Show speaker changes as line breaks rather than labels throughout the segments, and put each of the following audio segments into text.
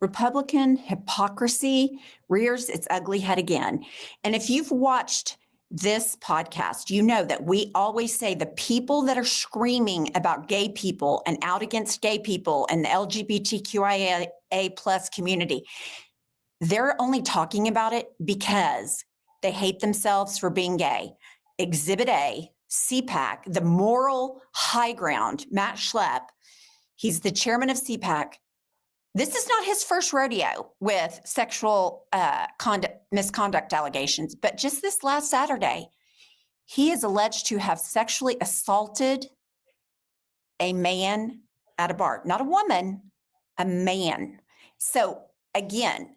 Republican hypocrisy rears its ugly head again. And if you've watched this podcast, you know that we always say the people that are screaming about gay people and out against gay people and the LGBTQIA plus community, they're only talking about it because they hate themselves for being gay. Exhibit A, CPAC, the moral high ground, Matt Schlepp, he's the chairman of CPAC. This is not his first rodeo with sexual misconduct allegations, but just this last Saturday, he is alleged to have sexually assaulted a man at a bar, not a woman, a man. So again,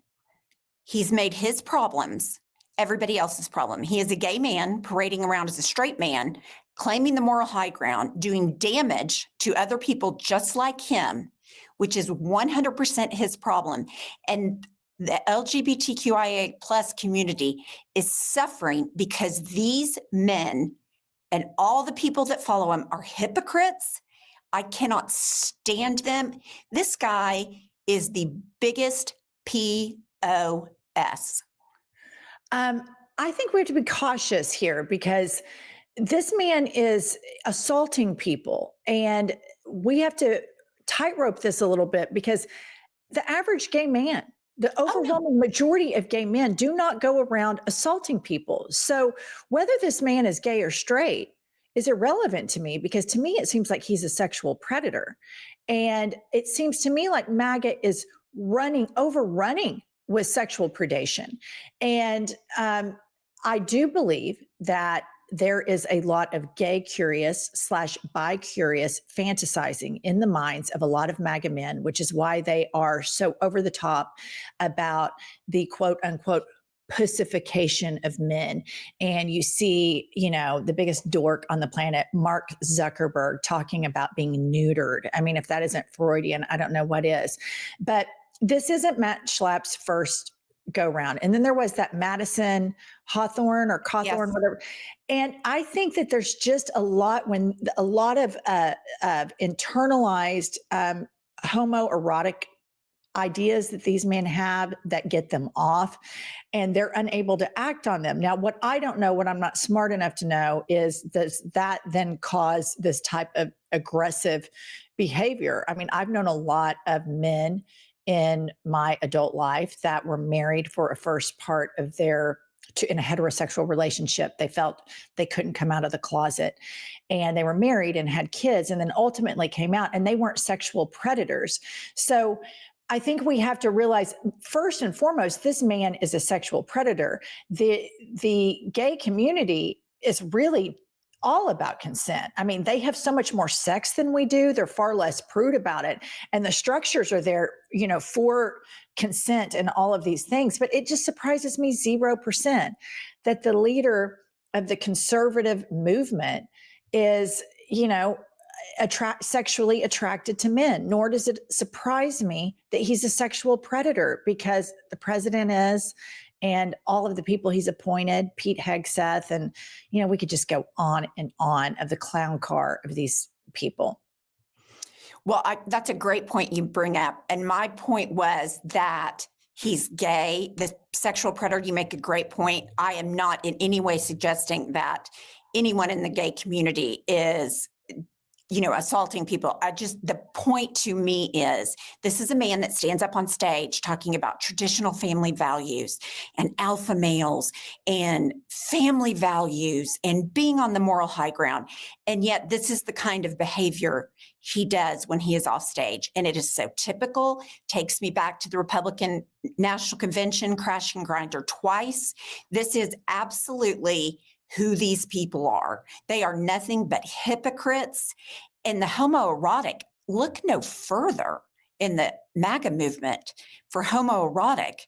he's made his problems everybody else's problem. He is a gay man parading around as a straight man, claiming the moral high ground, doing damage to other people just like him, which is 100% his problem. And the LGBTQIA plus community is suffering because these men and all the people that follow him are hypocrites. I cannot stand them. This guy is the biggest POS.
I think we have to be cautious here because this man is assaulting people, and we have to tightrope this a little bit because the average gay man, the overwhelming majority of gay men do not go around assaulting people. So whether this man is gay or straight is irrelevant to me, because to me, it seems like he's a sexual predator. And it seems to me like MAGA is overrunning with sexual predation. And I do believe that there is a lot of gay curious / bi curious fantasizing in the minds of a lot of MAGA men, which is why they are so over the top about the quote unquote pussification of men. And you see, the biggest dork on the planet, Mark Zuckerberg, talking about being neutered. I mean, if that isn't Freudian, I don't know what is. But this isn't Matt Schlapp's first go round. And then there was that Madison Hawthorne or Cawthorne, yes, whatever. And I think that there's just a lot of internalized homoerotic ideas that these men have that get them off, and they're unable to act on them. Now, what I don't know, what I'm not smart enough to know, is does that then cause this type of aggressive behavior? I mean, I've known a lot of men in my adult life that were married for a first part of in a heterosexual relationship. They felt they couldn't come out of the closet, and they were married and had kids, and then ultimately came out, and they weren't sexual predators. So I think we have to realize, first and foremost, this man is a sexual predator. The gay community is really all about consent. I mean, they have so much more sex than we do. They're far less prude about it. And the structures are there, for consent and all of these things. But it just surprises me 0% that the leader of the conservative movement is, sexually attracted to men. Nor does it surprise me that he's a sexual predator, because the president is, and all of the people he's appointed, Pete Hegseth, and, we could just go on and on of the clown car of these people.
Well, that's a great point you bring up. And my point was that he's gay, the sexual predator. You make a great point. I am not in any way suggesting that anyone in the gay community is assaulting people. The point to me is, this is a man that stands up on stage talking about traditional family values and alpha males and family values and being on the moral high ground. And yet this is the kind of behavior he does when he is off stage. And it is so typical, takes me back to the Republican National Convention, crash and grinder twice. This is absolutely who these people are. They are nothing but hypocrites. And the homoerotic, look no further in the MAGA movement for homoerotic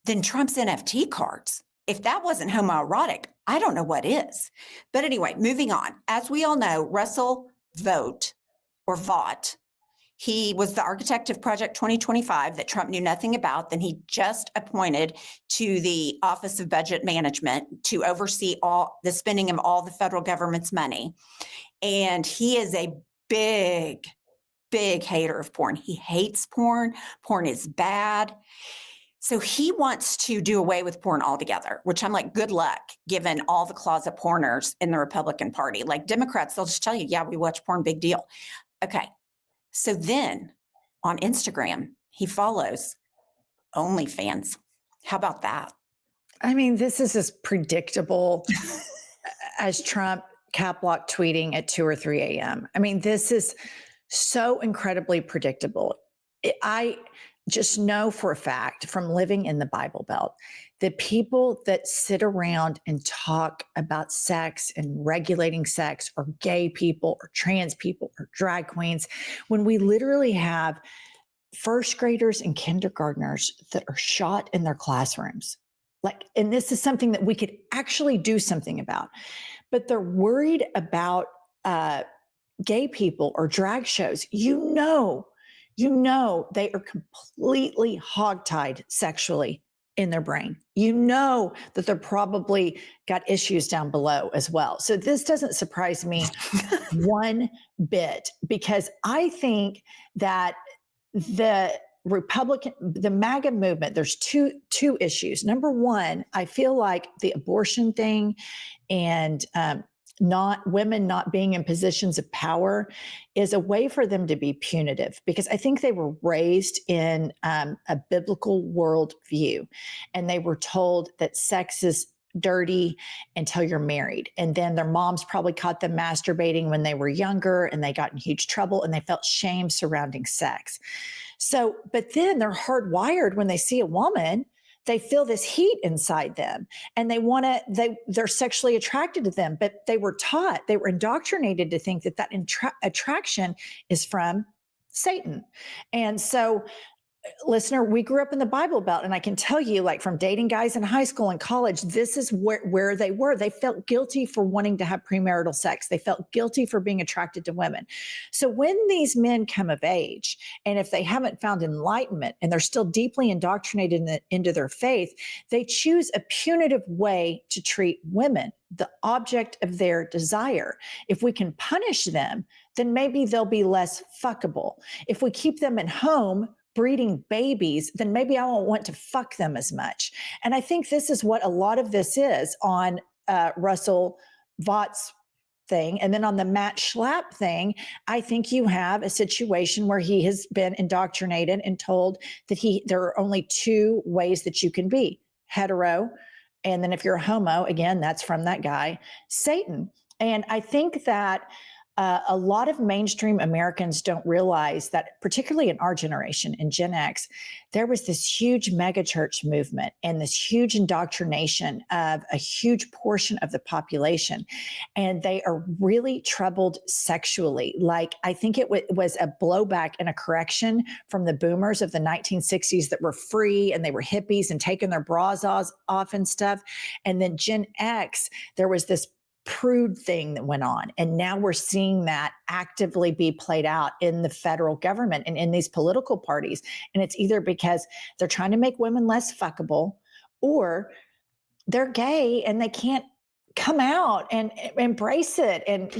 than Trump's NFT cards. If that wasn't homoerotic, I don't know what is. But anyway, moving on. As we all know, Russell Vought, he was the architect of Project 2025 that Trump knew nothing about. Then he just appointed to the Office of Budget Management to oversee all the spending of all the federal government's money. And he is a big big hater of porn. He hates porn. Porn is bad. So he wants to do away with porn altogether, which I'm like, good luck, given all the closet porners in the Republican Party. Like Democrats, they'll just tell you, yeah, we watch porn, big deal. Okay. So then on Instagram, he follows OnlyFans. How about that?
I mean, this is as predictable as Trump cap lock tweeting at 2 or 3 a.m. I mean, this is so incredibly predictable. I just know for a fact from living in the Bible Belt that people that sit around and talk about sex and regulating sex, or gay people or trans people or drag queens, when we literally have first graders and kindergartners that are shot in their classrooms. Like, and this is something that we could actually do something about, but they're worried about gay people or drag shows. You know, they are completely hogtied sexually in their brain. You know that they're probably got issues down below as well. So this doesn't surprise me one bit, because I think that the MAGA movement, there's two issues. Number one, I feel like the abortion thing and women not being in positions of power is a way for them to be punitive, because I think they were raised in a biblical worldview, and they were told that sex is dirty until you're married. And then their moms probably caught them masturbating when they were younger, and they got in huge trouble, and they felt shame surrounding sex. So, but then they're hardwired when they see a woman, they feel this heat inside them, and they're sexually attracted to them, but they were indoctrinated to think that attraction is from Satan. And so, listener, we grew up in the Bible Belt, and I can tell you, like, from dating guys in high school and college, this is where they were. They felt guilty for wanting to have premarital sex. They felt guilty for being attracted to women. So when these men come of age, and if they haven't found enlightenment and they're still deeply indoctrinated into their faith, they choose a punitive way to treat women, the object of their desire. If we can punish them, then maybe they'll be less fuckable. If we keep them at home breeding babies, then maybe I won't want to fuck them as much. And I think this is what a lot of this is on Russell Vaught's thing. And then on the Matt Schlapp thing, I think you have a situation where he has been indoctrinated and told that there are only two ways that you can be: hetero, and then if you're a homo, again, that's from that guy, Satan. And I think that a lot of mainstream Americans don't realize that, particularly in our generation, in Gen X, there was this huge megachurch movement and this huge indoctrination of a huge portion of the population. And they are really troubled sexually. Like, I think it was a blowback and a correction from the boomers of the 1960s that were free and they were hippies and taking their bras off and stuff. And then Gen X, there was this prude thing that went on. And now we're seeing that actively be played out in the federal government and in these political parties. And it's either because they're trying to make women less fuckable, or they're gay and they can't come out and embrace it. And,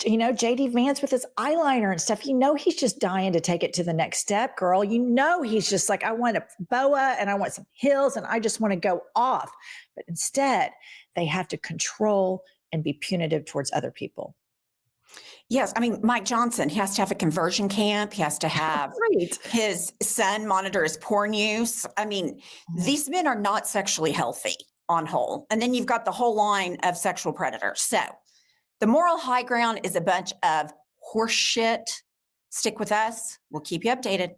JD Vance with his eyeliner and stuff, he's just dying to take it to the next step, girl. He's just like, I want a boa and I want some heels and I just want to go off. But instead, they have to control and be punitive towards other people.
Yes. I mean, Mike Johnson, he has to have a conversion camp. He has to have his son monitor his porn use. I mean, these men are not sexually healthy on whole. And then you've got the whole line of sexual predators. So the moral high ground is a bunch of horse shit. Stick with us. We'll keep you updated.